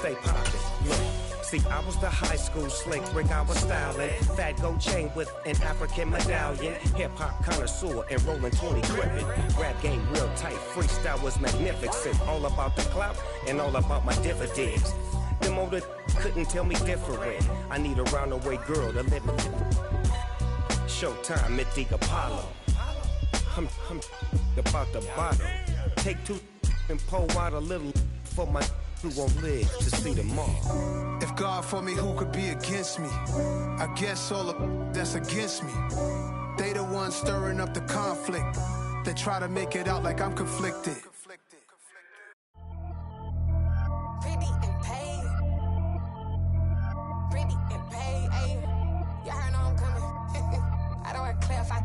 stay poppin'. Look. See, I was the high school slick Rick, I was styling. Fat gold chain with an African medallion. Hip-hop connoisseur and rolling 20 gripping. Rap game real tight, freestyle was magnificent. All about the clout and all about my dividends. Them older couldn't tell me different. I need a roundaway girl to live in. Showtime, Mythic Apollo. I'm about the bottle. Take two and pour out a little for my who won't live to see tomorrow. If God for me, who could be against me? I guess all of that's against me. They the ones stirring up the conflict. They try to make it out like I'm conflicted. Pretty and paid. Pretty and paid, ayy. Y'all heard I'm coming. I don't want to clarify.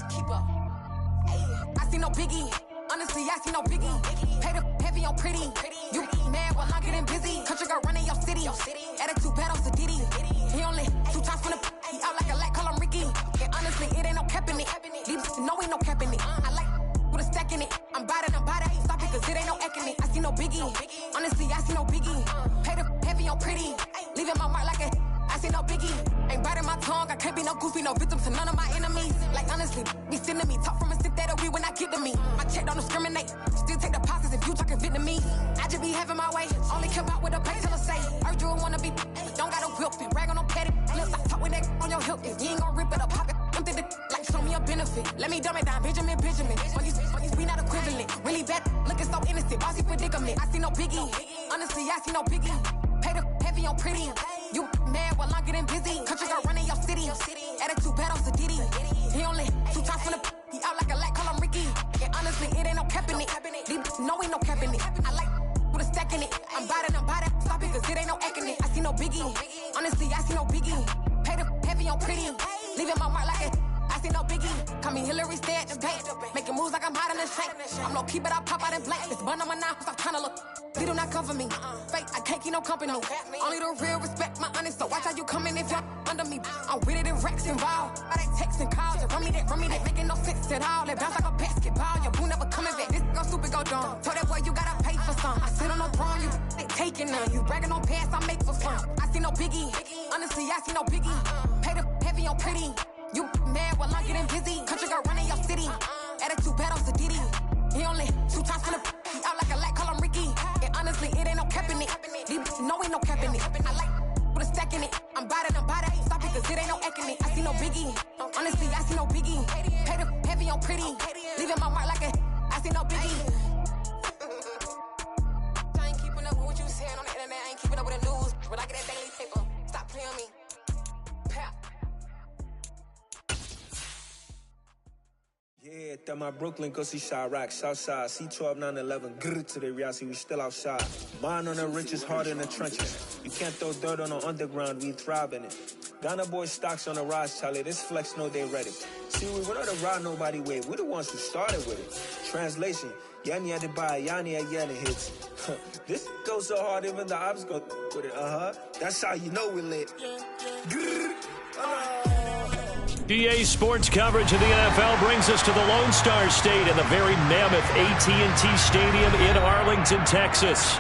Keep up. Ayy. I see no biggie. Honestly, I see no biggie. Pay the heavy on pretty. You mad while I'm getting busy. Country girl running your city. Attitude bad on Diddy. He only 2 times from the he out like a light, call him Ricky. And honestly, it ain't no cap in it. These no ain't no cap in it. I like with a stack in it. I'm bad. Stop it, cause it ain't no acting it. I see no biggie. Honestly, I see no biggie. Pay the heavy on pretty. Leaving my mark like a I see no biggie. Ain't biting my tongue. I can't be no goofy, no victim to none of my enemies. Like honestly, be sending me talk from a stick that'll be when I get to me. My check don't discriminate. Still take deposits if you talking Vietnamese. I just be having my way. Only come out with a pay till I say. Heard you wanna be. Don't gotta whip it. Rag on no petty. Let's stop talk with that on your hip. If you ain't gon' rip it up, pop it. Empty the like show me a benefit. Let me dumb it down, Benjamin. When you we not equivalent. Really bad, looking so innocent. Bossy predicament. I see no biggie. Honestly, I see no biggie. Pay the heavy on pretty. You mad while I'm getting busy. Country girl running your city. Attitude bad on Diddy. He only 2 times from the he out like a light, call him Ricky. And honestly, it ain't no cap in it. These no ain't no cap in it. I like with a stack in it. I'm bad. Stop it, cause it ain't no acting it. I see no biggie. Honestly, I see no biggie. Pay the heavy on pretty. Leaving my mark like a I see no biggie. Call me Hillary, stay at the bank. Making moves like I'm hot in the shank. I'm low key, but I pop out in blank. This bun on my knife, I'm tryna look. They do not cover me. Fake, I can't keep no company. Only the real respect my honest. So watch how you coming if you're under me. I'm with it in Rex involved. All that text and calls. Run me that, making no sense at all. They bounce like a basketball. Your boo never coming back. This go stupid, go dumb. Told that boy you gotta pay for some. I sit on no throne, you ain't taking none. You bragging on past, I make for fun. I see no biggie. Honestly, I see no biggie. Pay the heavy on pretty. You mad while I'm getting busy. Country girl running your city. Attitude bad on Diddy. He only 2 times from the he out like a light, call him Ricky. And honestly, it ain't no cap in it. These no ain't no cap in it. I like with a stack in it. I'm bad. Stop it, cause it ain't no acting it. I see no biggie. Honestly, I see no biggie. Pay the heavy on pretty. Leaving my mark like a I see no biggie. I ain't keeping up with what you saying on the internet. I ain't keeping up with the news. But I get that daily paper. Stop playing me. Yeah, that my Brooklyn, go see Chirac, Southside, C12, 911, grrr to the reality, we still outside. Mine on the riches, hard in the trenches. You can't throw dirt on the underground, we thrive in it. Ghana boy stocks on the rise, Charlie, this flex know they ready. See, we don't ride nobody with, we the ones who started with it. Translation, Yanni had to buy, Yanni had Yanni hits. This goes so hard, even the ops go with it, That's how you know we lit. Grrr, EA Sports coverage of the NFL brings us to the Lone Star State in the very mammoth AT&T Stadium in Arlington, Texas.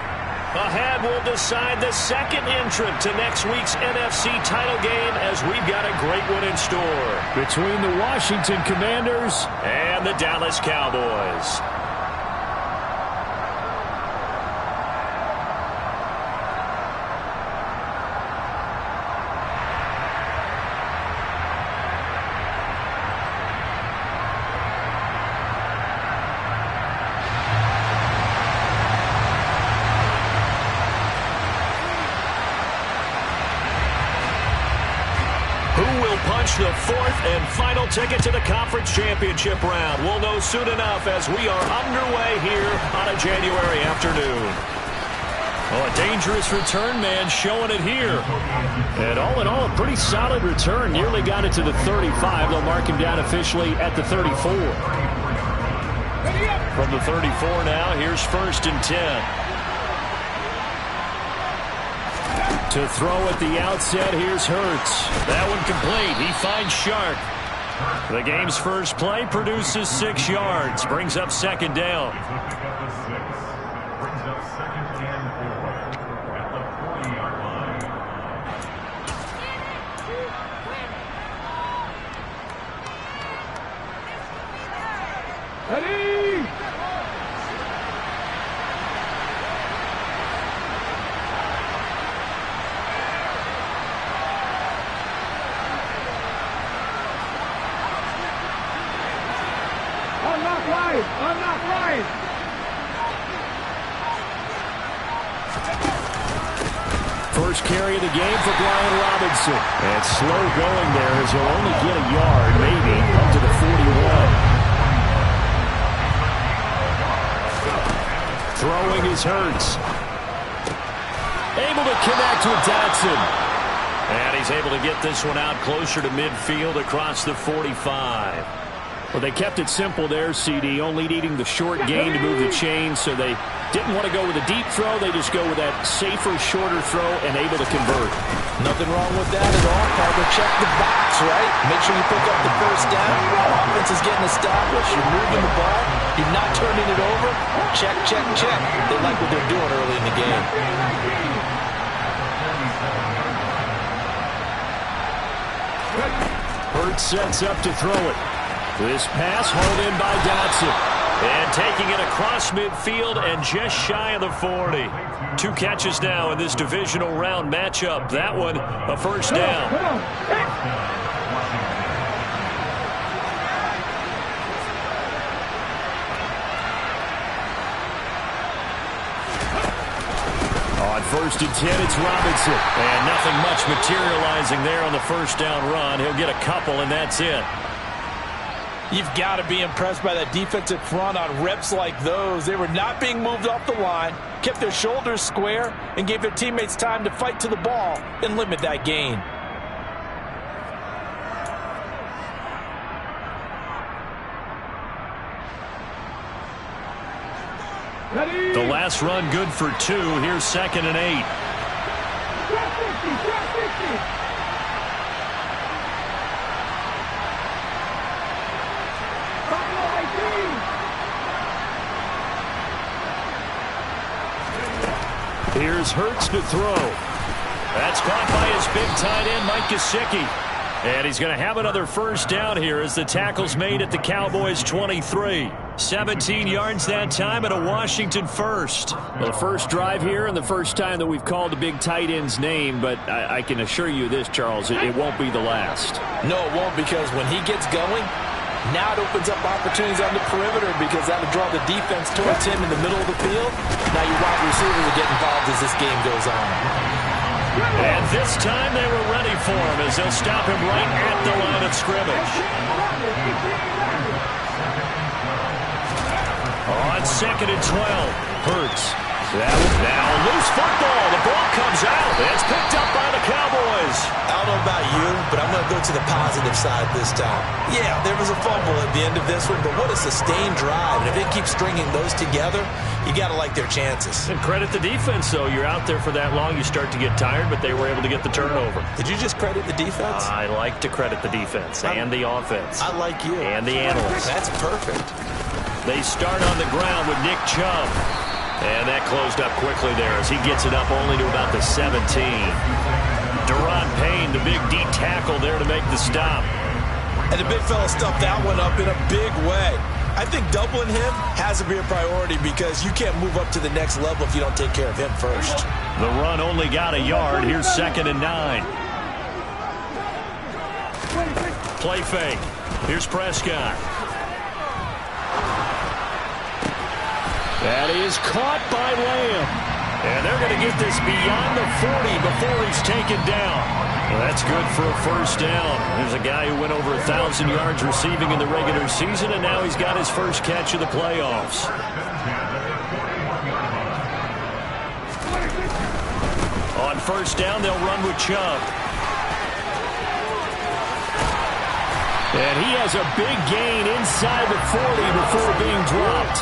Ahead, we'll decide the second entrant to next week's NFC title game as we've got a great one in store between the Washington Commanders and the Dallas Cowboys. The fourth and final ticket to the conference championship round. We'll know soon enough as we are underway here on a January afternoon. Oh, a dangerous return man showing it here. And all in all, a pretty solid return. Nearly got it to the 35. They'll mark him down officially at the 34. From the 34 now, here's 1st and 10. To throw at the outset, here's Hurts. That one complete. He finds Shark. The game's first play produces 6 yards. Brings up 2nd down. First carry of the game for Brian Robinson. And slow going there as he'll only get a yard, maybe, up to the 41. Throwing is Hurts. Able to connect with Dotson. And he's able to get this one out closer to midfield across the 45. Well, they kept it simple there, CD, only needing the short gain to move the chains, so they didn't want to go with a deep throw. They just go with that safer, shorter throw and able to convert. Nothing wrong with that at all, Carter. Check the box, right? Make sure you pick up the first down. Offense is getting established. You're moving the ball. You're not turning it over. Check, check, check. They like what they're doing early in the game. Hurts sets up to throw it. This pass hauled in by Dotson. And taking it across midfield and just shy of the 40. 2 catches now in this divisional round matchup. That one, a first down. On 1st and 10, it's Robinson. And nothing much materializing there on the first down run. He'll get a couple, and that's it. You've got to be impressed by that defensive front on reps like those. They were not being moved off the line, kept their shoulders square, and gave their teammates time to fight to the ball and limit that gain. The last run good for 2. Here's 2nd and 8. Here's Hurts to throw. That's caught by his big tight end, Mike Gesicki. And he's going to have another first down here as the tackle's made at the Cowboys' 23. 17 yards that time and a Washington first. Well, the first drive here and the first time that we've called the big tight end's name, but I can assure you this, Charles, it won't be the last. No, it won't, because when he gets going, now it opens up opportunities on the perimeter because that'll draw the defense towards him in the middle of the field. Now your wide receivers will get involved as this game goes on. And this time they were ready for him as they'll stop him right at the line of scrimmage. On 2nd and 12, Hurts. Now loose football. The ball comes out. It's picked up by the Cowboys. I don't know about you, but I'm going to go to the positive side this time. Yeah, there was a fumble at the end of this one, but what a sustained drive. And if they keep stringing those together, you got to like their chances. And credit the defense, though. You're out there for that long, you start to get tired, but they were able to get the turnover. Did you just credit the defense? I like to credit the defense and the offense. I like you. And the analysts. That's perfect. They start on the ground with Nick Chubb. And that closed up quickly there as he gets it up only to about the 17. Deron Payne, the big D tackle there to make the stop. And the big fella stuffed that one up in a big way. I think doubling him has to be a priority because you can't move up to the next level if you don't take care of him first. The run only got a yard. Here's 2nd and 9. Play fake. Here's Prescott. That is caught by Lamb. And they're going to get this beyond the 40 before he's taken down. Well, that's good for a first down. There's a guy who went over 1,000 yards receiving in the regular season, and now he's got his first catch of the playoffs. On first down, they'll run with Chubb. And he has a big gain inside the 40 before being dropped.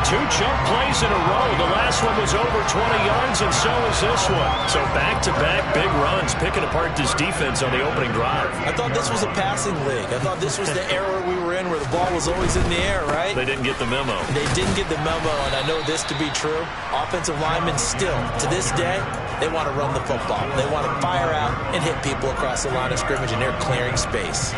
2 chunk plays in a row. The last one was over 20 yards, and so is this one. So back-to-back big runs, picking apart this defense on the opening drive. I thought this was a passing league. I thought this was the era we were in where the ball was always in the air, right? They didn't get the memo. They didn't get the memo, and I know this to be true. Offensive linemen still, to this day, they want to run the football. They want to fire out and hit people across the line of scrimmage, and they're clearing space.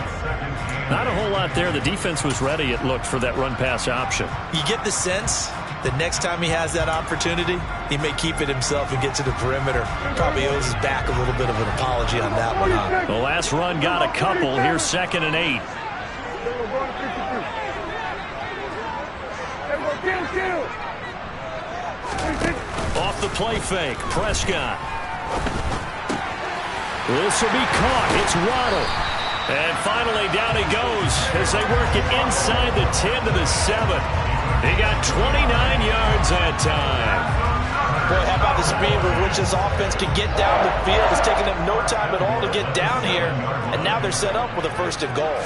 Not a whole lot there. The defense was ready, it looked, for that run-pass option. You get the sense that next time he has that opportunity, he may keep it himself and get to the perimeter. Probably owes his back a little bit of an apology on that one, huh? The last run got a couple. Here's 2nd and 8. Off the play fake. Prescott. This will be caught. It's Waddle. And finally down he goes as they work it inside the 10 to the 7. He got 29 yards that time. Boy, how about the speed with which this offense can get down the field? It's taken them no time at all to get down here, and now they're set up with a 1st and goal.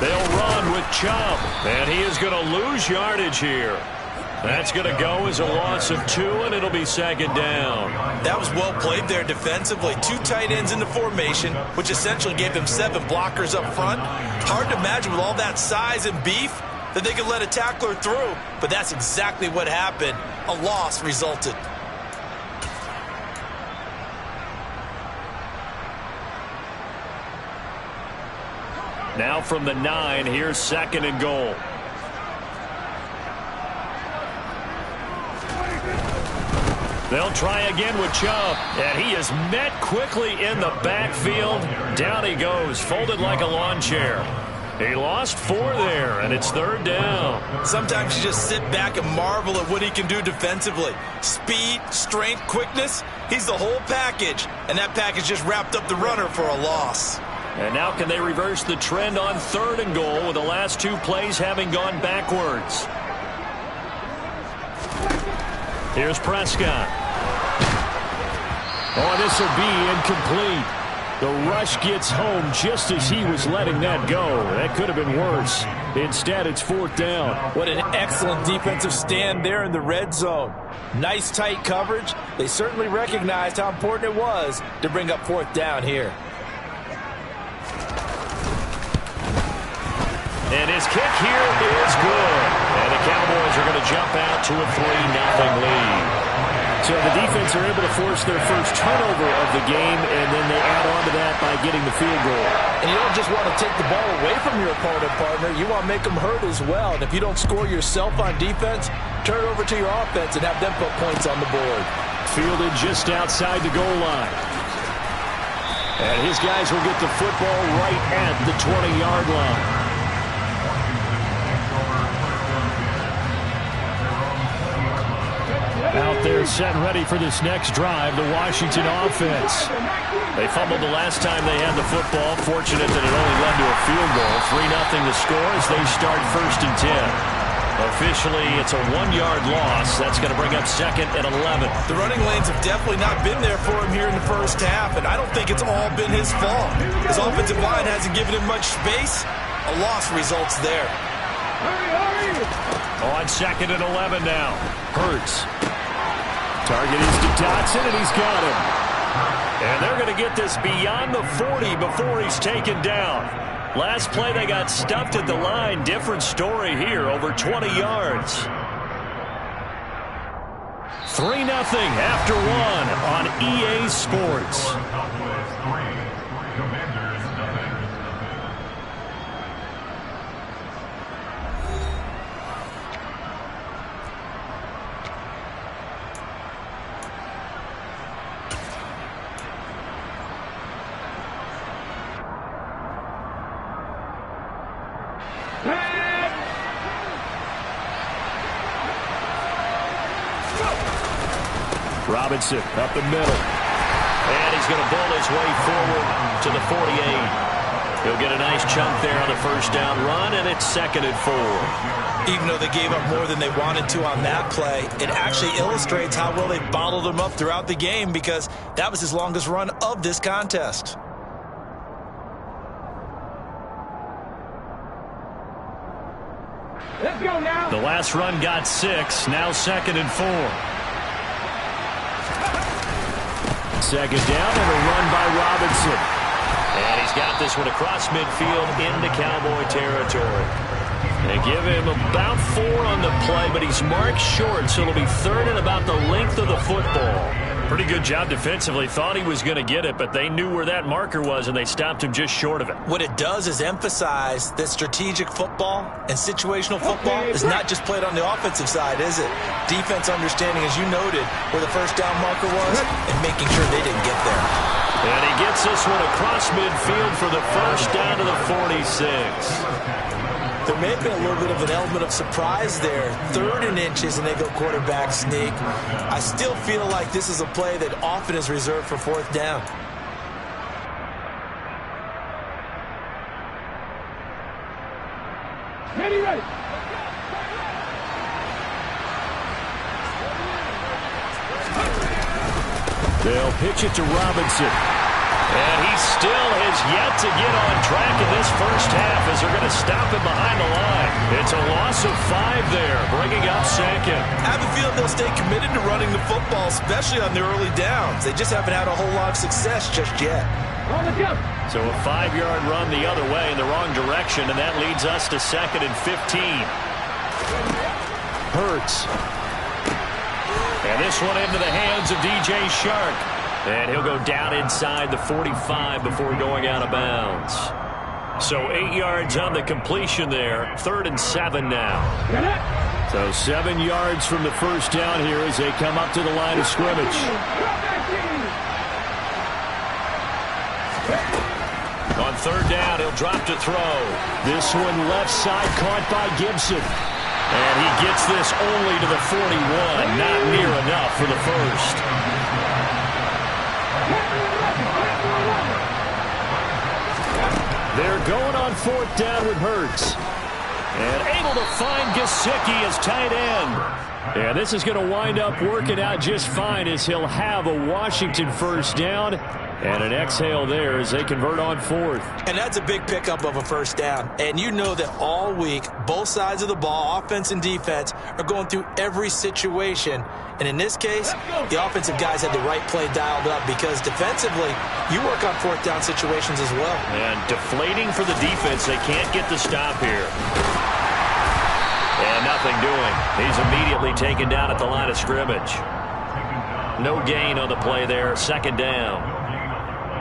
They'll run with Chubb, and he is going to lose yardage here. That's going to go as a loss of 2, and it'll be 2nd down. That was well played there defensively. 2 tight ends in the formation, which essentially gave them 7 blockers up front. Hard to imagine with all that size and beef that they could let a tackler through, but that's exactly what happened. A loss resulted. Now from the 9, here's 2nd and goal. They'll try again with Chubb, and he is met quickly in the backfield. Down he goes, folded like a lawn chair. He lost 4 there, and it's 3rd down. Sometimes you just sit back and marvel at what he can do defensively. Speed, strength, quickness, he's the whole package, and that package just wrapped up the runner for a loss. And now can they reverse the trend on 3rd and goal with the last 2 plays having gone backwards? Here's Prescott. Oh, this will be incomplete. The rush gets home just as he was letting that go. That could have been worse. Instead, it's 4th down. What an excellent defensive stand there in the red zone. Nice tight coverage. They certainly recognized how important it was to bring up 4th down here. And his kick here is good. And the Cowboys are going to jump out to a 3-0 lead. So the defense are able to force their first turnover of the game, and then they add on to that by getting the field goal. And you don't just want to take the ball away from your opponent, partner. You want to make them hurt as well. And if you don't score yourself on defense, turn it over to your offense and have them put points on the board. Fielded just outside the goal line. And his guys will get the football right at the 20-yard line. Out there set and ready for this next drive, the Washington offense. They fumbled the last time they had the football. Fortunate that it only led to a field goal. 3-0 the score as they start 1st and 10. Officially, it's a 1-yard loss. That's going to bring up 2nd and 11. The running lanes have definitely not been there for him here in the first half, and I don't think it's all been his fault. His offensive line hasn't given him much space. A loss results there. On 2nd and 11 now. Hurts. Target is to Dotson, and he's got him. And they're going to get this beyond the 40 before he's taken down. Last play, they got stuffed at the line. Different story here, over 20 yards. 3-0 after 1 on EA Sports. Robinson up the middle. And he's going to bull his way forward to the 48. He'll get a nice chunk there on the 1st down run, and it's 2nd and 4. Even though they gave up more than they wanted to on that play, it actually illustrates how well they bottled him up throughout the game, because that was his longest run of this contest. Let's go now. The last run got 6. Now 2nd and 4. 2nd down and a run by Robinson. And he's got this one across midfield into Cowboy territory. They give him about 4 on the play, but he's marked short, so it'll be 3rd and about the length of the football. Pretty good job defensively. Thought he was going to get it, but they knew where that marker was, and they stopped him just short of it. What it does is emphasize that strategic football and situational football is not just played on the offensive side, is it? Defense understanding, as you noted, where the 1st down marker was and making sure they didn't get there. And he gets this one across midfield for the 1st down to the 46. There may have been a little bit of an element of surprise there. 3rd and inches, and they go quarterback sneak. I still feel like this is a play that often is reserved for 4th down. Ready. They'll pitch it to Robinson. And he still has yet to get on track in this first half as they're going to stop him behind the line. It's a loss of 5 there, bringing up 2nd. I have a feeling they'll stay committed to running the football, especially on the early downs. They just haven't had a whole lot of success just yet. So a 5-yard run the other way in the wrong direction, and that leads us to 2nd and 15. Hurts. And this one into the hands of DJ Shark. And he'll go down inside the 45 before going out of bounds. So 8 yards on the completion there. 3rd and 7 now. So 7 yards from the first down here as they come up to the line of scrimmage. On 3rd down, he'll drop to throw. This one left side caught by Gibson. And he gets this only to the 41. Not near enough for the first. They're going on 4th down with Hurts. And able to find Gesicki as tight end. And this is going to wind up working out just fine as he'll have a Washington first down. And an exhale there as they convert on 4th. And that's a big pickup of a first down. And you know that all week, both sides of the ball, offense and defense, are going through every situation. And in this case, the offensive guys had the right play dialed up because defensively, you work on 4th down situations as well. And deflating for the defense. They can't get the stop here. And nothing doing. He's immediately taken down at the line of scrimmage. No gain on the play there. 2nd down.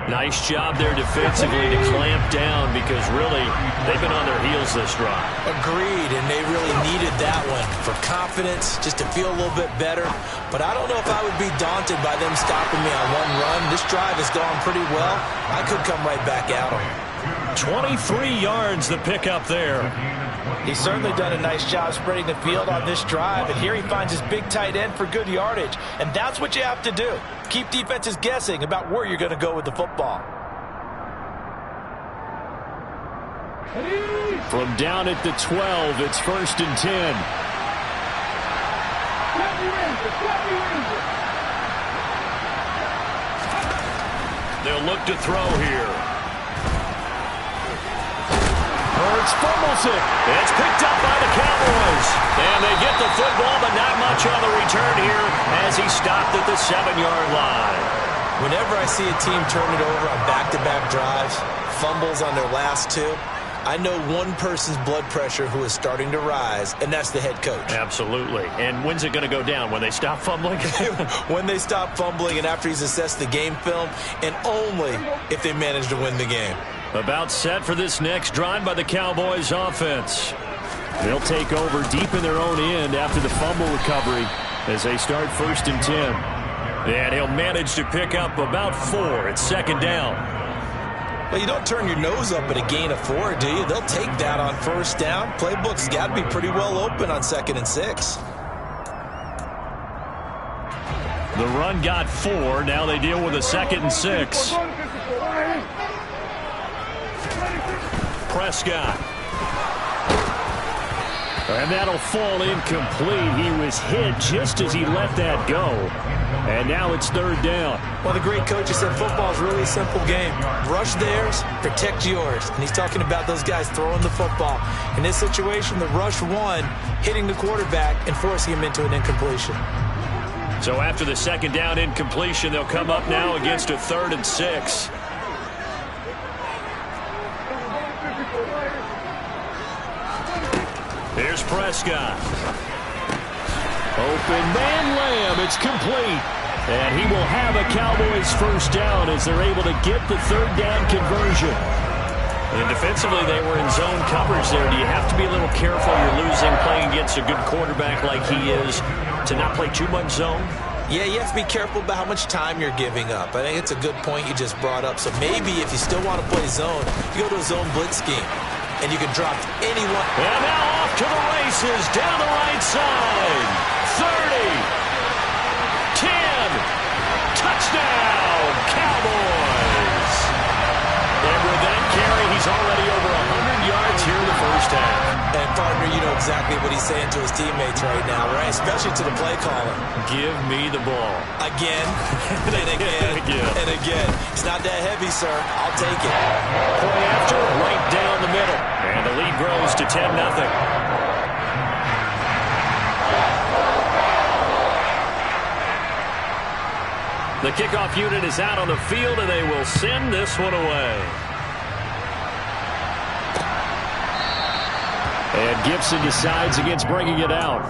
Nice job there defensively to clamp down because really they've been on their heels this drive. Agreed, and they really needed that one for confidence, just to feel a little bit better. But I don't know if I would be daunted by them stopping me on one run. This drive has gone pretty well. I could come right back at them. 23 yards the pickup there. He's certainly done a nice job spreading the field on this drive, and here he finds his big tight end for good yardage. And that's what you have to do. Keep defenses guessing about where you're going to go with the football. From down at the 12, it's 1st and 10. They'll look to throw here. Hurts fumbles it. It's picked up by the Cowboys. And they get the football, but not much on the return here as he stopped at the 7-yard line. Whenever I see a team turn it over on back-to-back drives, fumbles on their last 2, I know one person's blood pressure who is starting to rise, and that's the head coach. Absolutely. And when's it going to go down? When they stop fumbling? When they stop fumbling and after he's assessed the game film, and only if they manage to win the game. About set for this next drive by the Cowboys offense. They'll take over deep in their own end after the fumble recovery as they start 1st and 10. And he'll manage to pick up about 4 at 2nd down. Well, you don't turn your nose up at a gain of 4, do you? They'll take that on 1st down. Playbook's got to be pretty well open on 2nd and 6. The run got 4. Now they deal with a 2nd and 6. Prescott. And that'll fall incomplete. He was hit just as he let that go. And now it's 3rd down. Well, the great coach has said football is really a simple game. Rush theirs, protect yours. And he's talking about those guys throwing the football. In this situation, the rush won, hitting the quarterback and forcing him into an incompletion. So after the 2nd down incompletion, they'll come up now against a 3rd and 6. Here's Prescott. Open man Lamb. It's complete. And he will have a Cowboys first down as they're able to get the 3rd down conversion. And defensively, they were in zone coverage there. Do you have to be a little careful? You're losing playing against a good quarterback like he is to not play too much zone? Yeah, you have to be careful about how much time you're giving up. I think it's a good point you just brought up. So maybe if you still want to play zone, you go to a zone blitz scheme. and you can drop anyone. And now off to the races, down the right side. 30, 10, touchdown, Cowboys. And with that carry, he's already over 100 yards here in the first half. And partner, you know exactly what he's saying to his teammates right now, right? Especially to the play caller. Give me the ball. Again, and again, and again. It's not that heavy, sir. I'll take it. Play after, right down the middle. And the lead grows to 10-0. The kickoff unit is out on the field, and they will send this one away. And Gibson decides against bringing it out.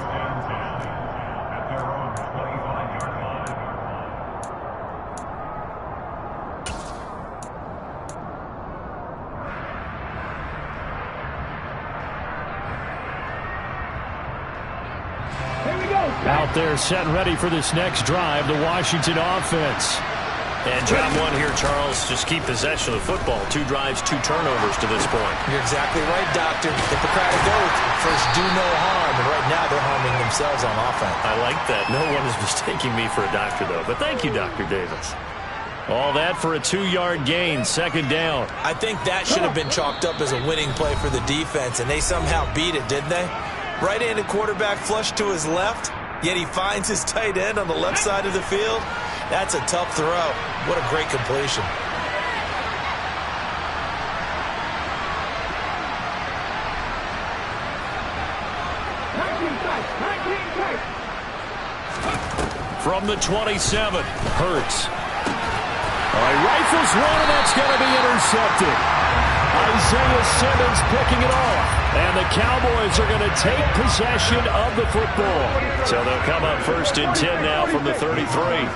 Out there set and ready for this next drive, the Washington offense. And job one here, Charles, just keep possession of the football. 2 drives, 2 turnovers to this point. You're exactly right, Doctor. Hippocratic oath. First, do no harm. And right now, they're harming themselves on offense. I like that. No one is mistaking me for a doctor, though. But thank you, Dr. Davis. All that for a 2-yard gain, second down. I think that should have been chalked up as a winning play for the defense, and they somehow beat it, didn't they? Right-handed quarterback flushed to his left, yet he finds his tight end on the left side of the field. That's a tough throw. What a great completion. From the 27, Hurts. He rifles one, and that's going to be intercepted. Isaiah Simmons picking it off. And the Cowboys are going to take possession of the football. So they'll come up first and 10 now from the 33.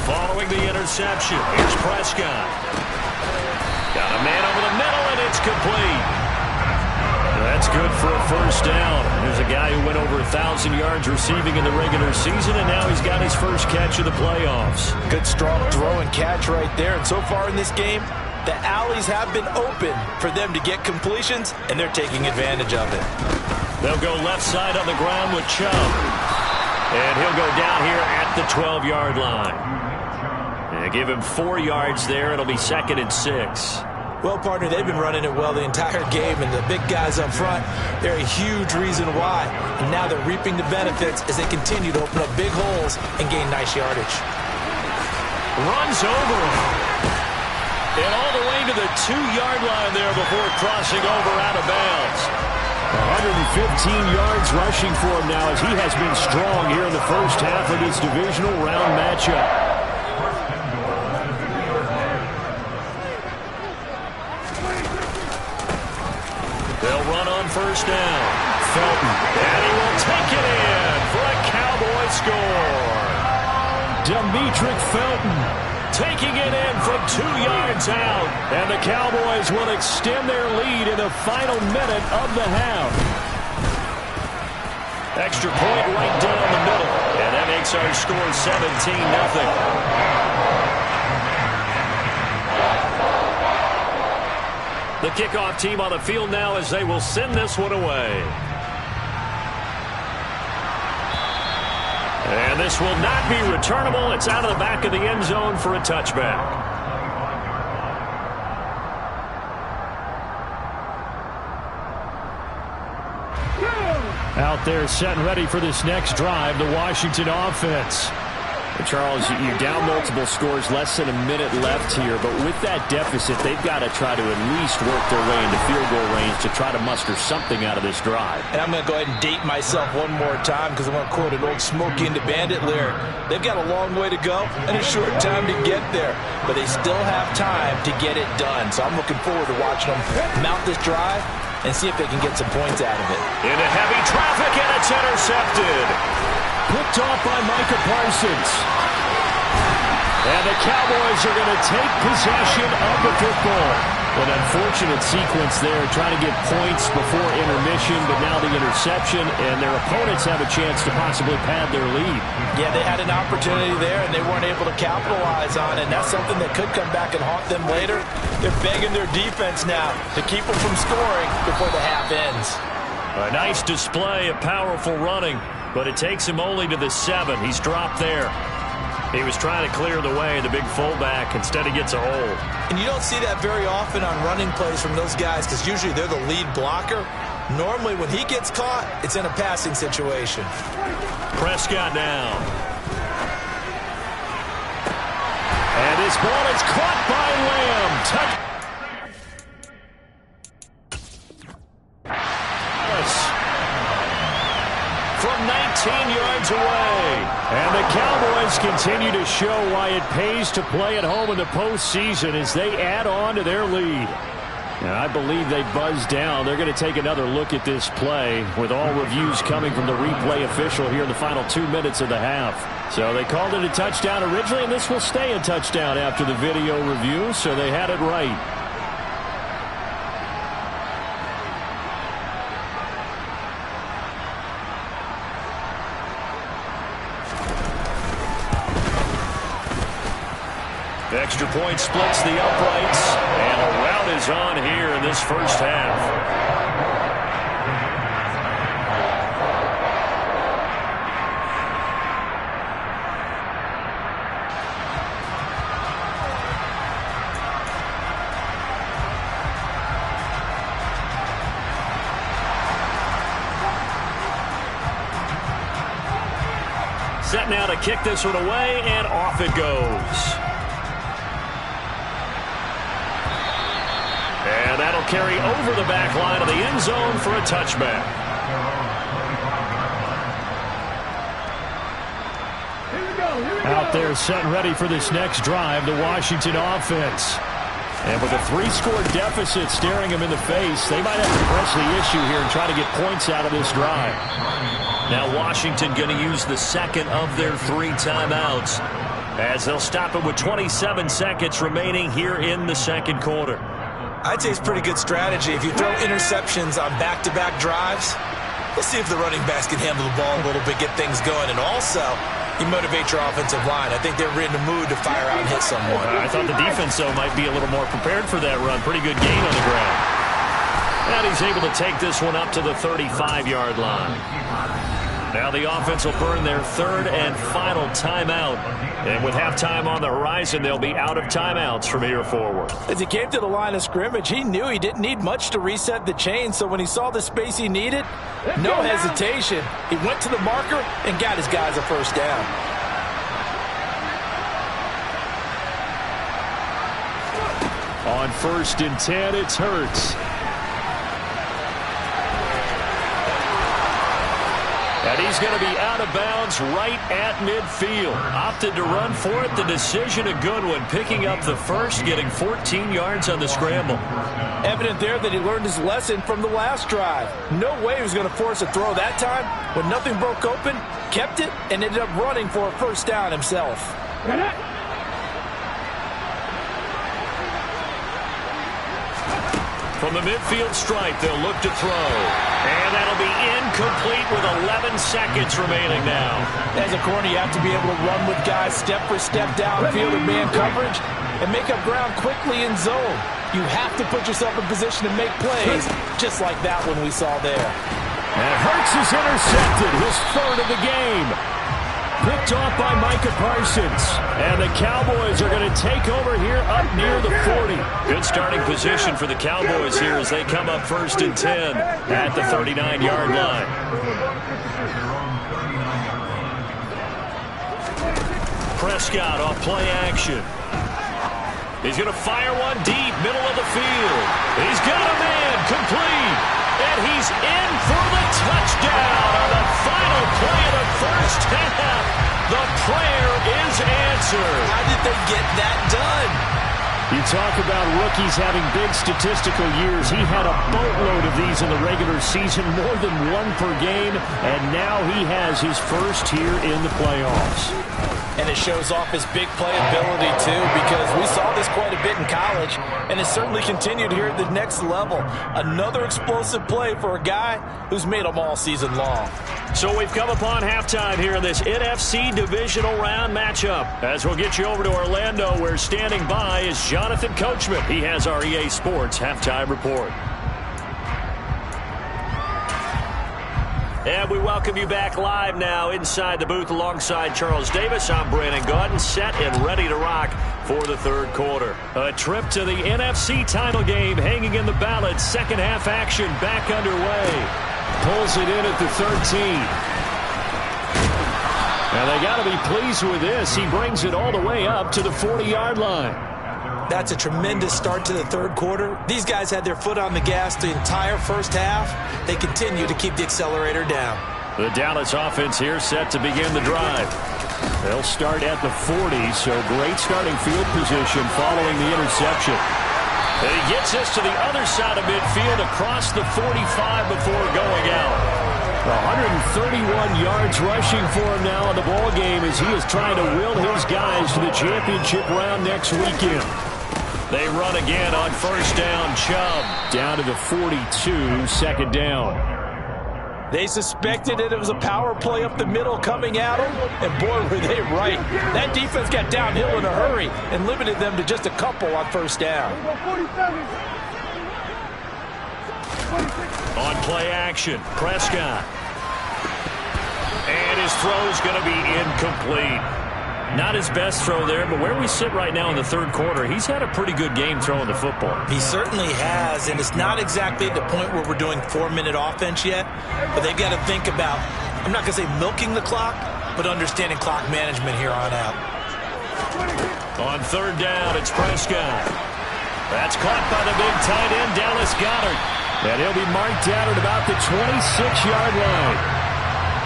Following the interception, here's Prescott. Got a man over the middle, and it's complete. That's good for a first down. There's a guy who went over 1,000 yards receiving in the regular season, and now he's got his first catch of the playoffs. Good strong throw and catch right there. And so far in this game, the alleys have been open for them to get completions, and they're taking advantage of it. They'll go left side on the ground with Chubb. And he'll go down here at the 12-yard line. And give him 4 yards there. It'll be second and 6. Well, partner, they've been running it well the entire game, and the big guys up front, they're a huge reason why. And now they're reaping the benefits as they continue to open up big holes and gain nice yardage. Runs over him. And all the way to the 2-yard line there before crossing over out of bounds. 115 yards rushing for him now as he has been strong here in the first half of this divisional round matchup. They'll run on first down. Felton. And he will take it in for a Cowboy score. Demetric Felton taking it in from 2 yards out. And the Cowboys will extend their lead in the final minute of the half. Extra point right down the middle. And that makes our score 17-0. The kickoff team on the field now as they will send this one away. And this will not be returnable. It's out of the back of the end zone for a touchback. Out there set and ready for this next drive, the Washington offense. Charles, you're down multiple scores, less than a minute left here, but with that deficit, they've got to try to at least work their way into field goal range to try to muster something out of this drive. And I'm going to go ahead and date myself one more time because I'm going to quote an old Smokey and the Bandit lyric. They've got a long way to go and a short time to get there, but they still have time to get it done. So I'm looking forward to watching them mount this drive and see if they can get some points out of it. Into heavy traffic, and it's intercepted. Picked off by Micah Parsons. And the Cowboys are going to take possession of the football. An unfortunate sequence there, trying to get points before intermission, but now the interception, and their opponents have a chance to possibly pad their lead. Yeah, they had an opportunity there, and they weren't able to capitalize on it, and that's something that could come back and haunt them later. They're begging their defense now to keep them from scoring before the half ends. A nice display of powerful running, but it takes him only to the 7. He's dropped there. He was trying to clear the way, the big fullback. Instead, he gets a hold. And you don't see that very often on running plays from those guys because usually they're the lead blocker. Normally, when he gets caught, it's in a passing situation. Prescott now. And this ball is caught by Lamb. Touch. From 19 yards away. And the Cowboys continue to show why it pays to play at home in the postseason as they add on to their lead. And I believe they buzzed down. They're going to take another look at this play with all reviews coming from the replay official here in the final 2 minutes of the half. So they called it a touchdown originally, and this will stay a touchdown after the video review, so they had it right. Extra point splits the uprights, and a rout is on here in this first half. Set now to kick this one away, and off it goes. And that'll carry over the back line of the end zone for a touchback. Out there set and ready for this next drive, the Washington offense. And with a 3-score deficit staring them in the face, they might have to press the issue here and try to get points out of this drive. Now Washington going to use the second of their 3 timeouts as they'll stop it with 27 seconds remaining here in the second quarter. I'd say it's pretty good strategy. If you throw interceptions on back-to-back drives, let's see if the running backs can handle the ball a little bit, get things going, and also you motivate your offensive line. I think they're in the mood to fire out and hit someone. I thought the defense, though, might be a little more prepared for that run. Pretty good gain on the ground. And he's able to take this one up to the 35-yard line. Now the offense will burn their 3rd and final timeout. And with halftime on the horizon, they'll be out of timeouts from here forward. As he came to the line of scrimmage, he knew he didn't need much to reset the chain. So when he saw the space he needed, no hesitation. He went to the marker and got his guys a first down. On 1st and 10, it's Hurts. And he's going to be out of bounds right at midfield. Opted to run for it. The decision a good one. Picking up the first, getting 14 yards on the scramble. Evident there that he learned his lesson from the last drive. No way he was going to force a throw that time. When nothing broke open, kept it, and ended up running for a first down himself. From the midfield stripe, they'll look to throw. And that'll be incomplete with 11 seconds remaining now. As a corner, you have to be able to run with guys step for step downfield in man coverage and make up ground quickly in zone. You have to put yourself in position to make plays, just like that one we saw there. And Hurts is intercepted, his 3rd of the game. Picked off by Micah Parsons. And the Cowboys are going to take over here up near the 40. Good starting position for the Cowboys here as they come up 1st and 10 at the 39-yard line. Prescott off play action. He's going to fire one deep, middle of the field. He's got a man, complete. And he's in for the touchdown on the final play of the first half. The prayer is answered. How did they get that done? You talk about rookies having big statistical years. He had a boatload of these in the regular season, more than one per game, and now he has his first here in the playoffs. And it shows off his big playability, too, because we saw this quite a bit in college, and it certainly continued here at the next level. Another explosive play for a guy who's made them all season long. So we've come upon halftime here in this NFC divisional round matchup. As we'll get you over to Orlando, where standing by is Jonathan Coachman. He has our EA Sports halftime report. And we welcome you back live now inside the booth alongside Charles Davis. I'm Brandon Gaudin, set and ready to rock for the third quarter. A trip to the NFC title game hanging in the balance. Second half action back underway. Pulls it in at the 13. And they got to be pleased with this. He brings it all the way up to the 40-yard line. That's a tremendous start to the third quarter. These guys had their foot on the gas the entire first half. They continue to keep the accelerator down. The Dallas offense here set to begin the drive. They'll start at the 40, so great starting field position following the interception. And he gets this to the other side of midfield across the 45 before going out. 131 yards rushing for him now in the ballgame as he is trying to will his guys to the championship round next weekend. They run again on first down. Chubb down to the 42, second down. They suspected it was a power play up the middle coming at them, and boy, were they right. That defense got downhill in a hurry and limited them to just a couple on first down. On play action, Prescott. And his throw's going to be incomplete. Not his best throw there, but where we sit right now in the third quarter, he's had a pretty good game throwing the football. He certainly has, and it's not exactly at the point where we're doing 4-minute offense yet, but they've got to think about, I'm not going to say milking the clock, but understanding clock management here on out. On third down, it's Prescott. That's caught by the big tight end, Dallas Goedert. And he'll be marked out at about the 26-yard line.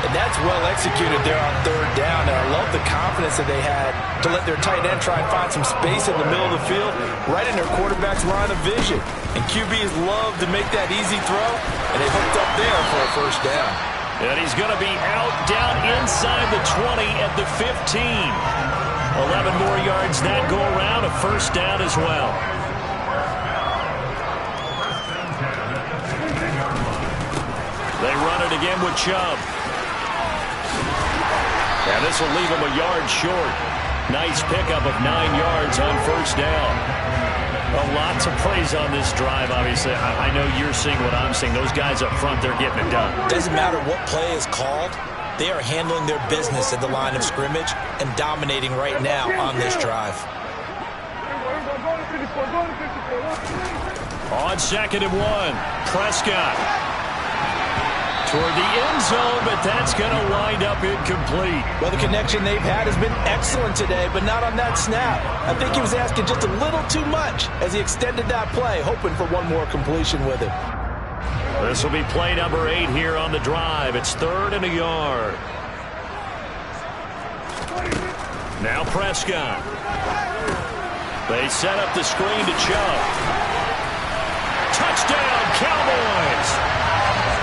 And that's well executed there on third down. And I love the confidence that they had to let their tight end try and find some space in the middle of the field, right in their quarterback's line of vision. And QBs love to make that easy throw, and they hooked up there for a first down. And he's going to be out down inside the 20 at the 15. 11 more yards that go around, a first down as well. They run it again with Chubb. And this will leave him a yard short. Nice pickup of 9 yards on first down. A lot to praise on this drive, obviously. I know you're seeing what I'm seeing. Those guys up front, they're getting it done. Doesn't matter what play is called. They are handling their business at the line of scrimmage and dominating right now on this drive. On 2nd and 1, Prescott. Toward the end zone, but that's going to wind up incomplete. Well, the connection they've had has been excellent today, but not on that snap. I think he was asking just a little too much as he extended that play, hoping for one more completion with it. This will be play number 8 here on the drive. It's 3rd and a yard. Now Prescott. They set up the screen to Chubb. Touchdown, Cowboys!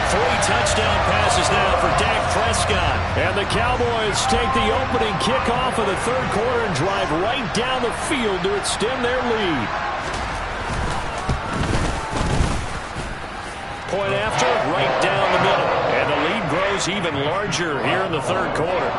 3 touchdown passes now for Dak Prescott. And the Cowboys take the opening kickoff of the third quarter and drive right down the field to extend their lead. Point after, right down the middle. And the lead grows even larger here in the third quarter.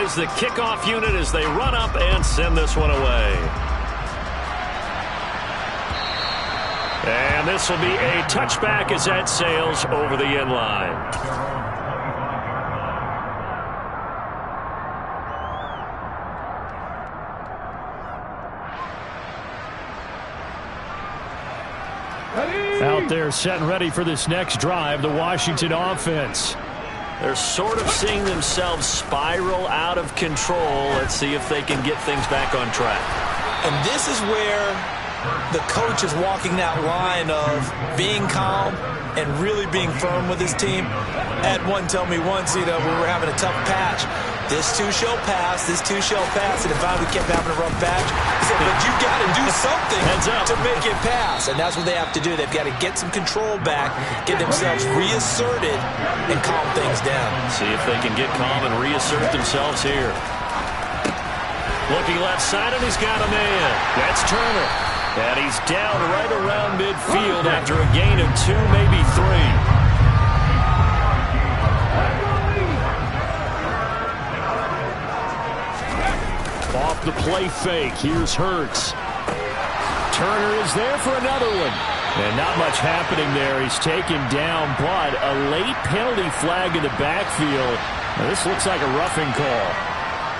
Is the kickoff unit as they run up and send this one away. And this will be a touchback as that sails over the end line. Out there set and ready for this next drive, the Washington offense. They're sort of seeing themselves spiral out of control. Let's see if they can get things back on track. And this is where the coach is walking that line of being calm and really being firm with his team. I had one tell me once, we were having a tough patch. This too shall pass, this too shall pass. And if we kept having a rough patch, he said, but you got to do something to make it pass. And that's what they have to do. They've got to get some control back, get themselves reasserted, and calm things down. See if they can get calm and reassert themselves here. Looking left side, and he's got a man. That's Turner. And he's down right around midfield after a gain of 2, maybe 3. Off the play fake. Here's Hurts. Turner is there for another one. And not much happening there. He's taken down, but a late penalty flag in the backfield. Now, this looks like a roughing call.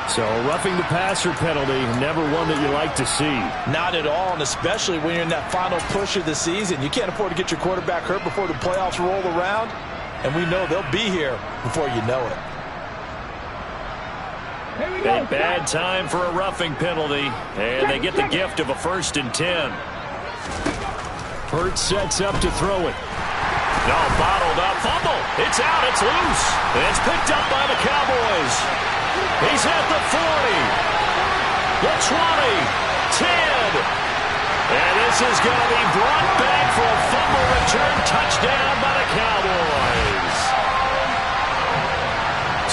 So roughing the passer penalty, never one that you like to see. Not at all, and especially when you're in that final push of the season. You can't afford to get your quarterback hurt before the playoffs roll around. And we know they'll be here before you know it. A bad time for a roughing penalty, and they get the gift of a 1st and 10. Hurts sets up to throw it. No, bottled up, fumble. It's out, it's loose. It's picked up by the Cowboys. He's at the 40, the 20, 10. And this is going to be brought back for a fumble return touchdown by the Cowboys.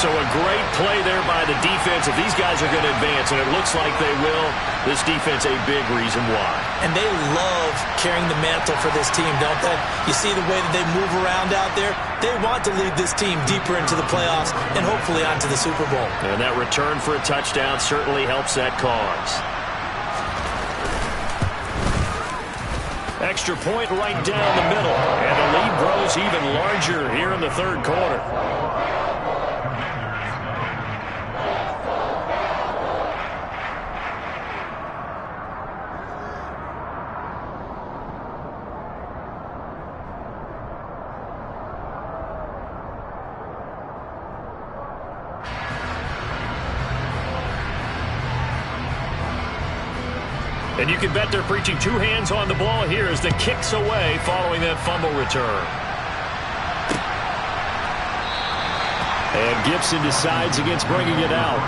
So a great play there by the defense. If these guys are going to advance, and it looks like they will, this defense a big reason why. And they love carrying the mantle for this team, don't they? You see the way that they move around out there? They want to lead this team deeper into the playoffs and hopefully onto the Super Bowl. And that return for a touchdown certainly helps that cause. Extra point right down the middle. And the lead grows even larger here in the 3rd quarter. And you can bet they're preaching 2 hands on the ball here as the kick's away following that fumble return. And Gibson decides against bringing it out.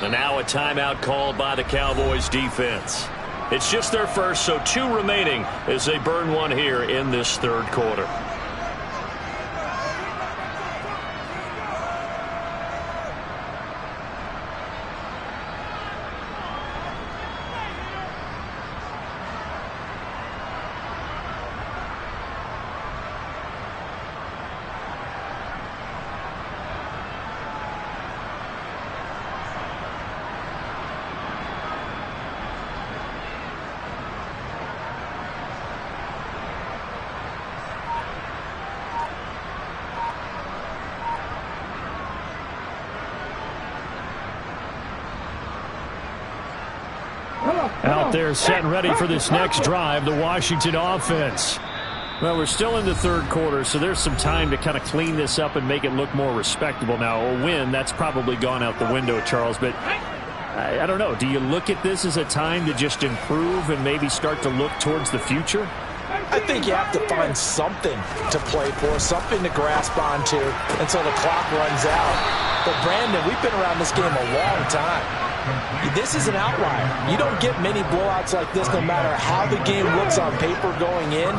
And now a timeout called by the Cowboys defense. It's just their first, so 2 remaining as they burn one here in this 3rd quarter. Out there set and ready for this next drive, the Washington offense. Well, we're still in the 3rd quarter, so there's some time to kind of clean this up and make it look more respectable. Now, a win, that's probably gone out the window, Charles, but I don't know. Do you look at this as a time to just improve and maybe start to look towards the future? I think you have to find something to play for, something to grasp onto until the clock runs out. But, Brandon, we've been around this game a long time. This is an outlier. You don't get many blowouts like this no matter how the game looks on paper going in.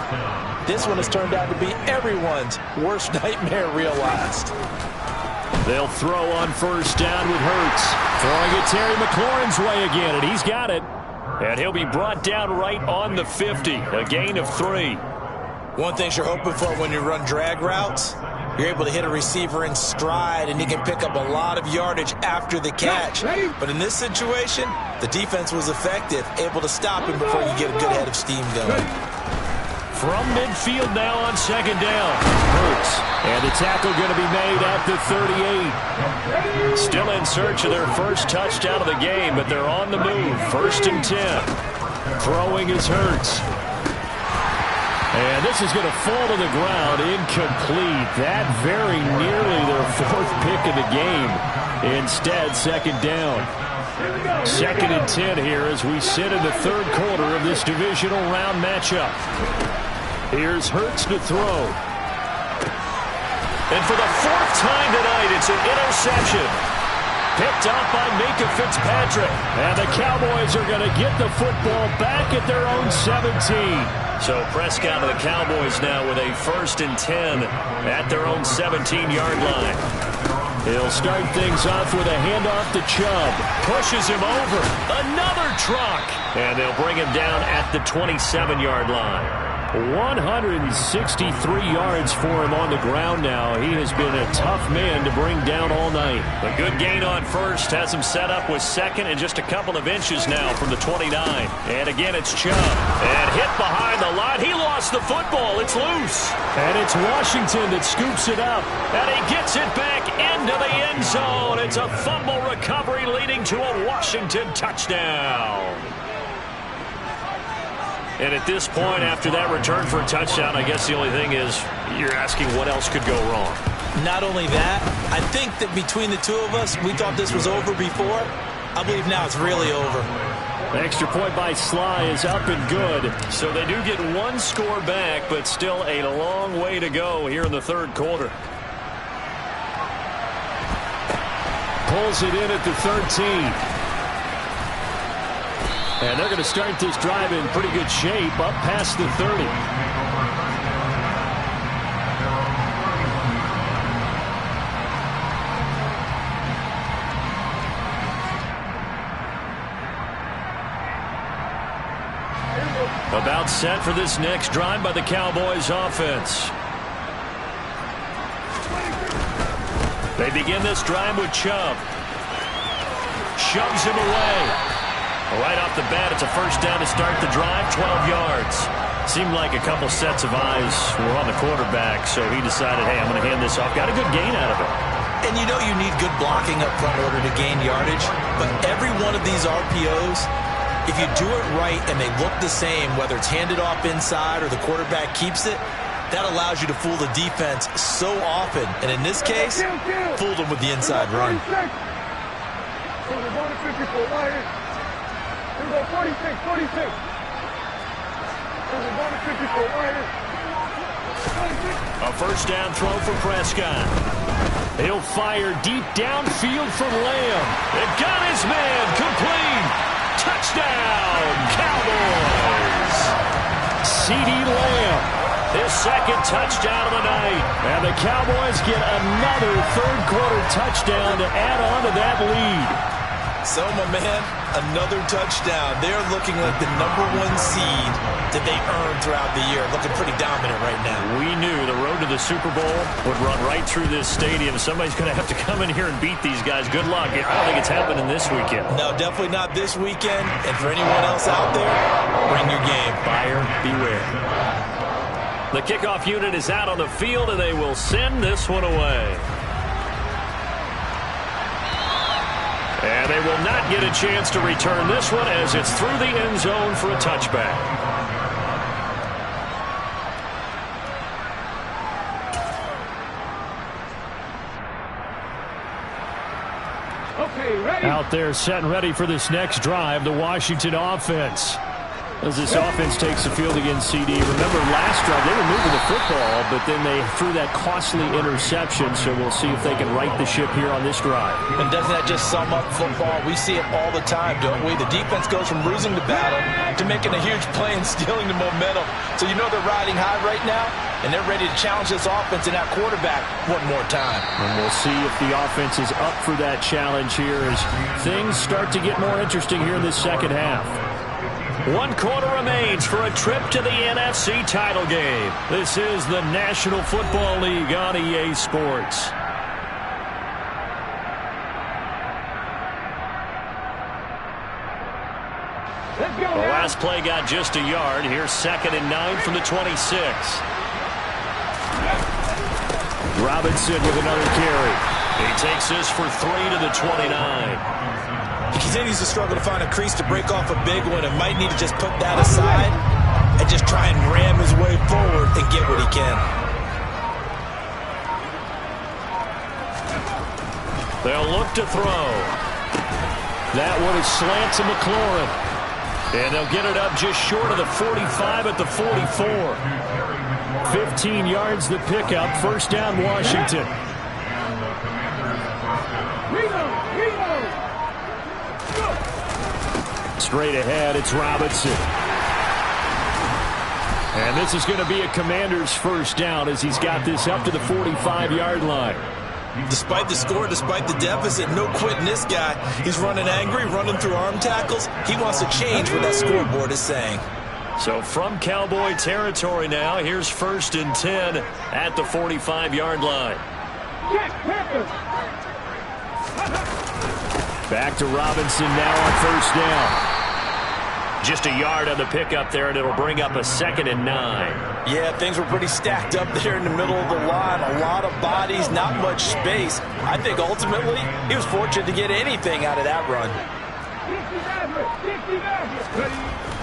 This one has turned out to be everyone's worst nightmare realized. They'll throw on first down with Hurts. Throwing it Terry McLaurin's way again, and he's got it. And he'll be brought down right on the 50. A gain of 3. One thing you're hoping for when you run drag routes, you're able to hit a receiver in stride, and he can pick up a lot of yardage after the catch. But in this situation, the defense was effective, able to stop him before you get a good head of steam going. From midfield now on second down. Hurts. And the tackle going to be made at the 38. Still in search of their first touchdown of the game, but they're on the move. 1st and 10. Throwing is Hurts. And this is going to fall to the ground, incomplete. That very nearly their 4th pick of the game. Instead, second down. 2nd and 10 here as we sit in the 3rd quarter of this divisional round matchup. Here's Hurts to throw. And for the 4th time tonight, it's an interception. Picked up by Minkah Fitzpatrick. And the Cowboys are going to get the football back at their own 17. So Prescott and the Cowboys now with a 1st and 10 at their own 17-yard line. He'll start things off with a handoff to Chubb. Pushes him over. Another truck. And they'll bring him down at the 27-yard line. 163 yards for him on the ground now. He has been a tough man to bring down all night. A good gain on first has him set up with 2nd and just a couple of inches now from the 29. And again, it's Chubb. And hit behind the line. He lost the football. It's loose. And it's Washington that scoops it up. And he gets it back into the end zone. It's a fumble recovery leading to a Washington touchdown. And at this point, after that return for a touchdown, I guess the only thing is you're asking what else could go wrong. Not only that, I think that between the two of us, we thought this was over before. I believe now it's really over. The extra point by Sly is up and good. So they do get 1 score back, but still a long way to go here in the 3rd quarter. Pulls it in at the 13. And they're going to start this drive in pretty good shape up past the 30. About set for this next drive by the Cowboys offense. They begin this drive with Chubb. Shoves him away. Right off the bat, it's a first down to start the drive, 12 yards. Seemed like a couple sets of eyes were on the quarterback, so he decided, hey, I'm going to hand this off. Got a good gain out of it. And you know you need good blocking up front in order to gain yardage, but every one of these RPOs, if you do it right and they look the same, whether it's handed off inside or the quarterback keeps it, that allows you to fool the defense so often. And in this case, fooled them with the inside run. Here we go, 46. A first down throw for Prescott. He'll fire deep downfield from Lamb. It got his man complete. Touchdown, Cowboys. CeeDee Lamb, his 2nd touchdown of the night. And the Cowboys get another 3rd quarter touchdown to add on to that lead. So, my man, another touchdown. They're looking like the #1 seed that they earned throughout the year. Looking pretty dominant right now. We knew the road to the Super Bowl would run right through this stadium. Somebody's going to have to come in here and beat these guys. Good luck. I don't think it's happening this weekend. No, definitely not this weekend. And for anyone else out there, bring your game. Buyer beware. The kickoff unit is out on the field, and they will send this one away. And they will not get a chance to return this one as it's through the end zone for a touchback. Okay, ready? Out there set and ready for this next drive, the Washington offense. As this offense takes the field against CD. Remember last drive, they were moving the football, but then they threw that costly interception, so we'll see if they can right the ship here on this drive. And doesn't that just sum up football? We see it all the time, don't we? The defense goes from losing the battle to making a huge play and stealing the momentum. So you know they're riding high right now, and they're ready to challenge this offense and that quarterback one more time. And we'll see if the offense is up for that challenge here as things start to get more interesting here in this second half. 1 quarter remains for a trip to the NFC title game. This is the National Football League on EA Sports. The last play got just a yard. Here's 2nd and 9 from the 26. Robinson with another carry. He takes this for 3 to the 29. He continues to struggle to find a crease to break off a big one and might need to just put that aside and just try and ram his way forward and get what he can. They'll look to throw. That one is slant to McLaurin. And they'll get it up just short of the 45 at the 44. 15 yards the pickup. First down, Washington. Straight ahead, it's Robinson. And this is going to be a Commander's first down as he's got this up to the 45-yard line. Despite the score, despite the deficit, no quitting this guy. He's running angry, running through arm tackles. He wants to change what that scoreboard is saying. So from Cowboy territory now, here's 1st and 10 at the 45-yard line. Back to Robinson now on 1st down. Just a yard on the pickup there, and it'll bring up a 2nd and 9. Yeah, things were pretty stacked up there in the middle of the line. A lot of bodies, not much space. I think ultimately he was fortunate to get anything out of that run.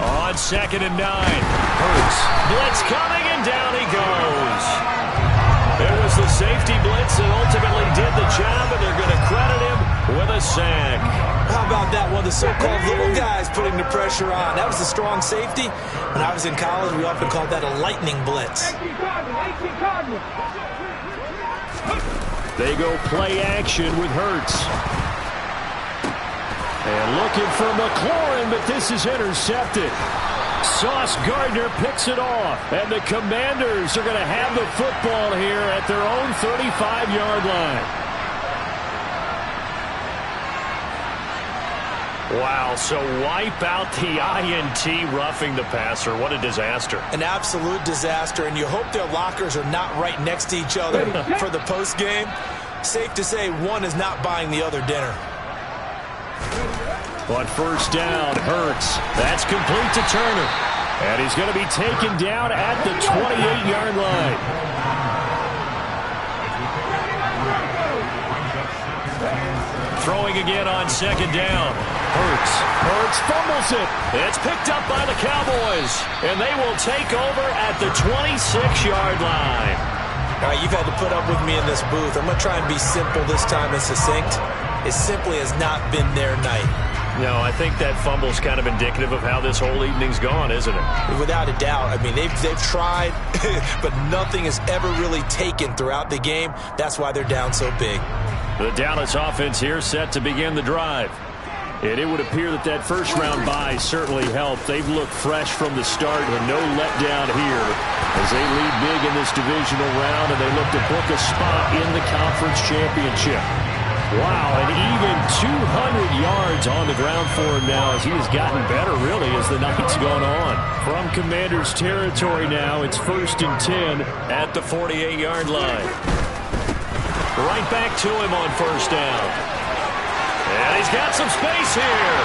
On 2nd and 9. Hurts. Blitz coming, and down he goes. There was the safety blitz that ultimately did the job, and they're going to credit him with a sack. How about that one? The so-called little guys putting the pressure on. That was a strong safety. When I was in college, we often called that a lightning blitz. They go play action with Hurts. And looking for McLaurin, but this is intercepted. Sauce Gardner picks it off. And the Commanders are going to have the football here at their own 35-yard line. Wow, so wipe out the INT roughing the passer. What a disaster. An absolute disaster, and you hope their lockers are not right next to each other for the postgame. Safe to say one is not buying the other dinner. On 1st down, Hurts. That's complete to Turner. And he's going to be taken down at the 28-yard line. Throwing again on 2nd down. Hurts fumbles it. It's picked up by the Cowboys. And they will take over at the 26-yard line. All right, you've had to put up with me in this booth. I'm going to try and be simple this time and succinct. It simply has not been their night. No, I think that fumble's kind of indicative of how this whole evening's gone, isn't it? Without a doubt. I mean, they've tried, but nothing has ever really taken throughout the game. That's why they're down so big. The Dallas offense here set to begin the drive. And it would appear that that first-round bye certainly helped. They've looked fresh from the start and no letdown here as they lead big in this divisional round, and they look to book a spot in the conference championship. Wow, and even 200 yards on the ground for him now as he has gotten better, really, as the night's gone on. From Commanders territory now, it's 1st and 10 at the 48-yard line. Right back to him on 1st down. And he's got some space here.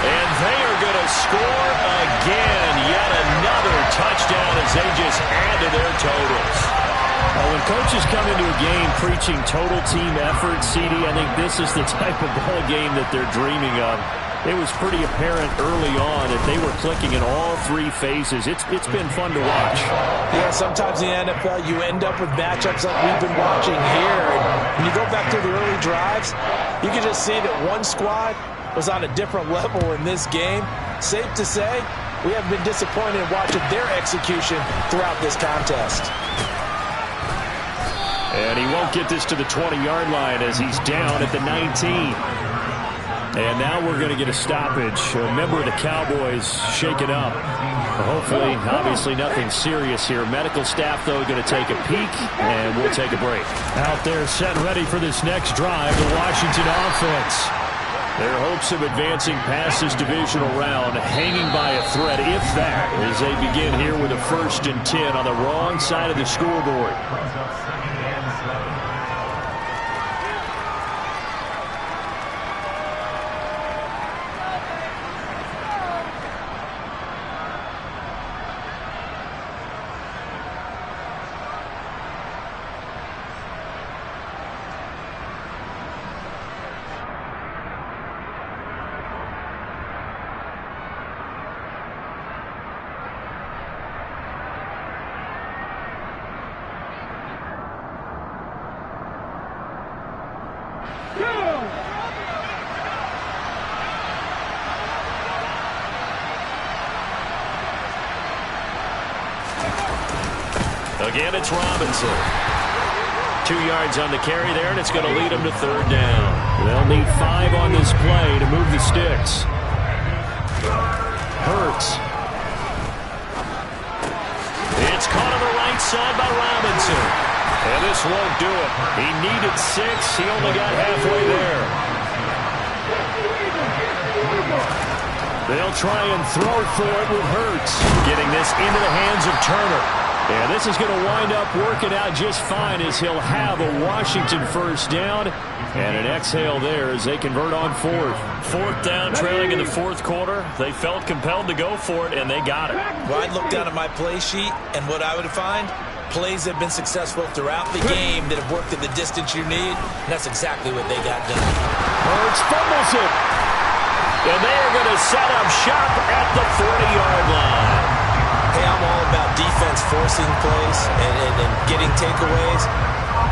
And they are going to score again. Yet another touchdown as they just add to their totals. When coaches come into a game preaching total team effort, CD, I think this is the type of ball game that they're dreaming of. It was pretty apparent early on that they were clicking in all 3 phases. It's been fun to watch. Yeah, sometimes in the NFL you end up with matchups like we've been watching here. And when you go back to the early drives, you can just see that one squad was on a different level in this game. safe to say we have been disappointed in watching their execution throughout this contest. And he won't get this to the 20-yard line as he's down at the 19. And now we're going to get a stoppage. A member of the Cowboys shaken up. Hopefully, obviously nothing serious here. Medical staff, though, going to take a peek, and we'll take a break. Out there set ready for this next drive, the Washington offense. Their hopes of advancing past this divisional round hanging by a thread, if that, as they begin here with a 1st and 10 on the wrong side of the scoreboard. Again, it's Robinson. 2 yards on the carry there, and it's going to lead them to 3rd down. They'll need 5 on this play to move the sticks. Hurts. It's caught on the right side by Robinson. And this won't do it. He needed 6. He only got halfway there. They'll try and throw for it with Hurts. Getting this into the hands of Turner. And this is going to wind up working out just fine as he'll have a Washington 1st down. And an exhale there as they convert on 4th. 4th down, trailing in the 4th quarter. They felt compelled to go for it, and they got it. Well, I'd look down at my play sheet, and what I would find, plays that have been successful throughout the game that have worked at the distance you need, and that's exactly what they got done. Hurts fumbles it. And they are going to set up shop at the 40-yard line. Hey, I'm all about defense forcing plays and getting takeaways.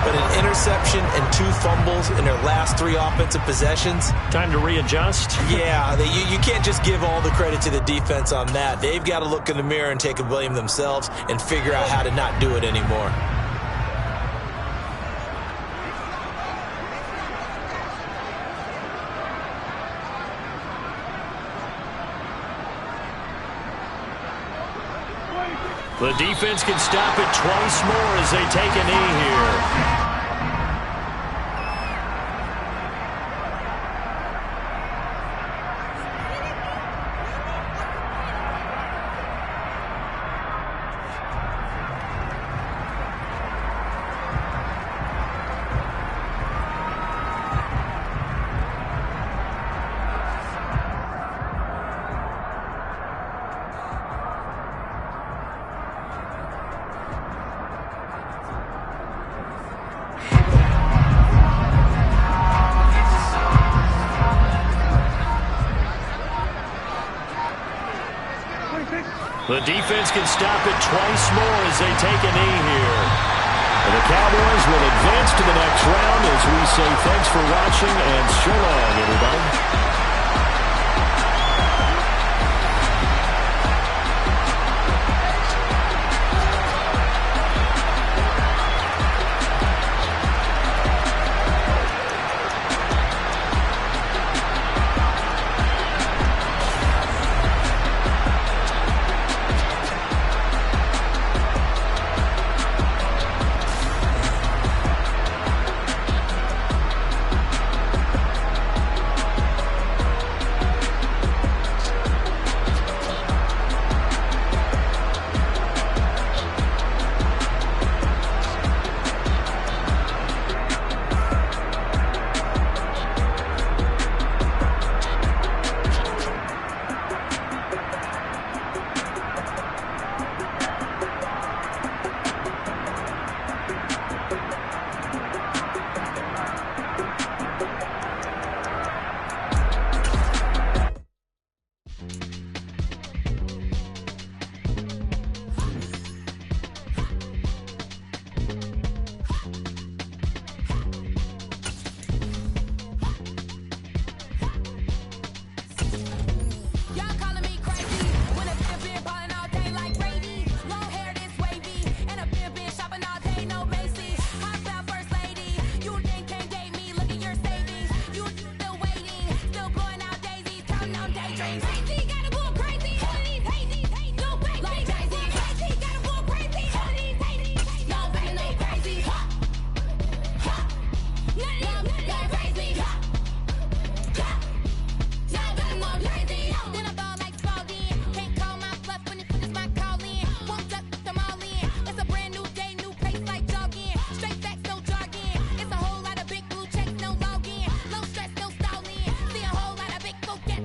But an interception and 2 fumbles in their last 3 offensive possessions. Time to readjust? Yeah, you can't just give all the credit to the defense on that. They've got to look in the mirror and take a blame themselves and figure out how to not do it anymore. The defense can stop it twice more as they take a knee here. The defense can stop it twice more as they take a knee here. And the Cowboys will advance to the next round as we say thanks for watching and so long, everybody.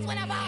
when I ball.